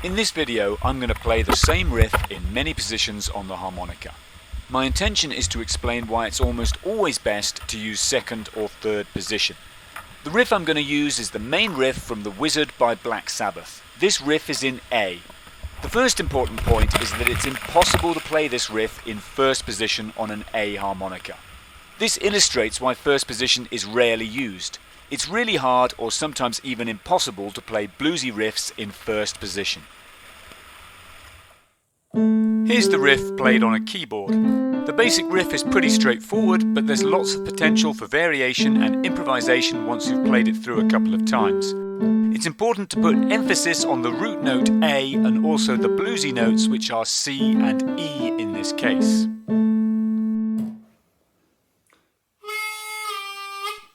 In this video, I'm going to play the same riff in many positions on the harmonica. My intention is to explain why it's almost always best to use second or third position. The riff I'm going to use is the main riff from The Wizard by Black Sabbath. This riff is in A. The first important point is that it's impossible to play this riff in first position on an A harmonica. This illustrates why first position is rarely used. It's really hard or sometimes even impossible to play bluesy riffs in first position. Here's the riff played on a keyboard. The basic riff is pretty straightforward, but there's lots of potential for variation and improvisation once you've played it through a couple of times. It's important to put emphasis on the root note A and also the bluesy notes, which are C and E in this case.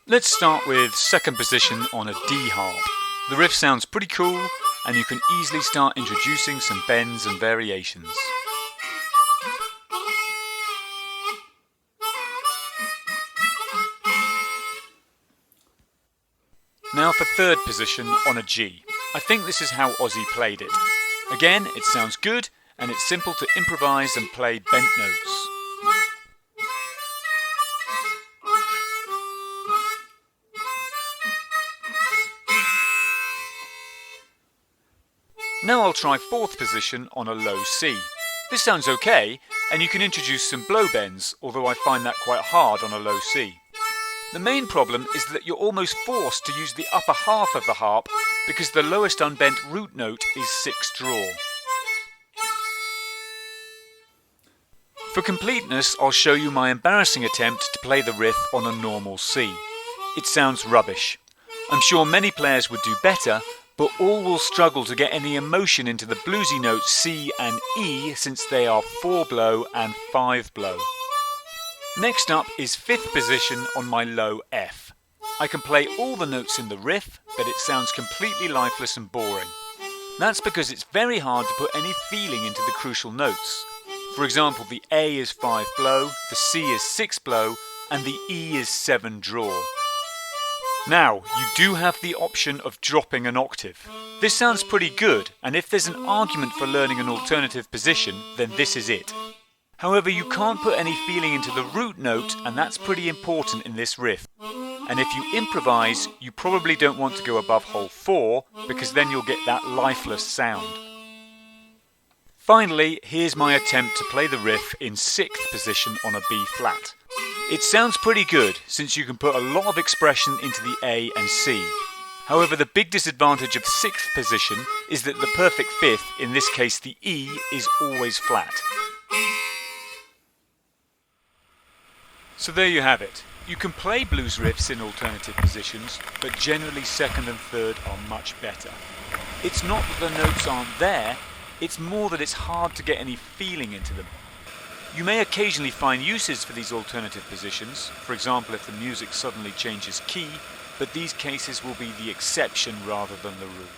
Let's start with second position on a D harp. The riff sounds pretty cool, and you can easily start introducing some bends and variations. Now for third position on a G. I think this is how Ozzy played it. Again, it sounds good, and it's simple to improvise and play bent notes. Now I'll try fourth position on a low C. This sounds okay, and you can introduce some blow bends, although I find that quite hard on a low C. The main problem is that you're almost forced to use the upper half of the harp because the lowest unbent root note is 6th draw. For completeness, I'll show you my embarrassing attempt to play the riff on a normal C. It sounds rubbish. I'm sure many players would do better, but all will struggle to get any emotion into the bluesy notes C and E since they are 4-blow and 5-blow. Next up is fifth position on my low F. I can play all the notes in the riff, but it sounds completely lifeless and boring. That's because it's very hard to put any feeling into the crucial notes. For example, the A is 5-blow, the C is 6-blow, and the E is 7-draw. Now, you do have the option of dropping an octave. This sounds pretty good, and if there's an argument for learning an alternative position, then this is it. However, you can't put any feeling into the root note, and that's pretty important in this riff. And if you improvise, you probably don't want to go above hole 4, because then you'll get that lifeless sound. Finally, here's my attempt to play the riff in 6th position on a B flat. It sounds pretty good, since you can put a lot of expression into the A and C. However, the big disadvantage of 6th position is that the perfect 5th, in this case the E, is always flat. So there you have it. You can play blues riffs in alternative positions, but generally second and third are much better. It's not that the notes aren't there, it's more that it's hard to get any feeling into them. You may occasionally find uses for these alternative positions, for example if the music suddenly changes key, but these cases will be the exception rather than the rule.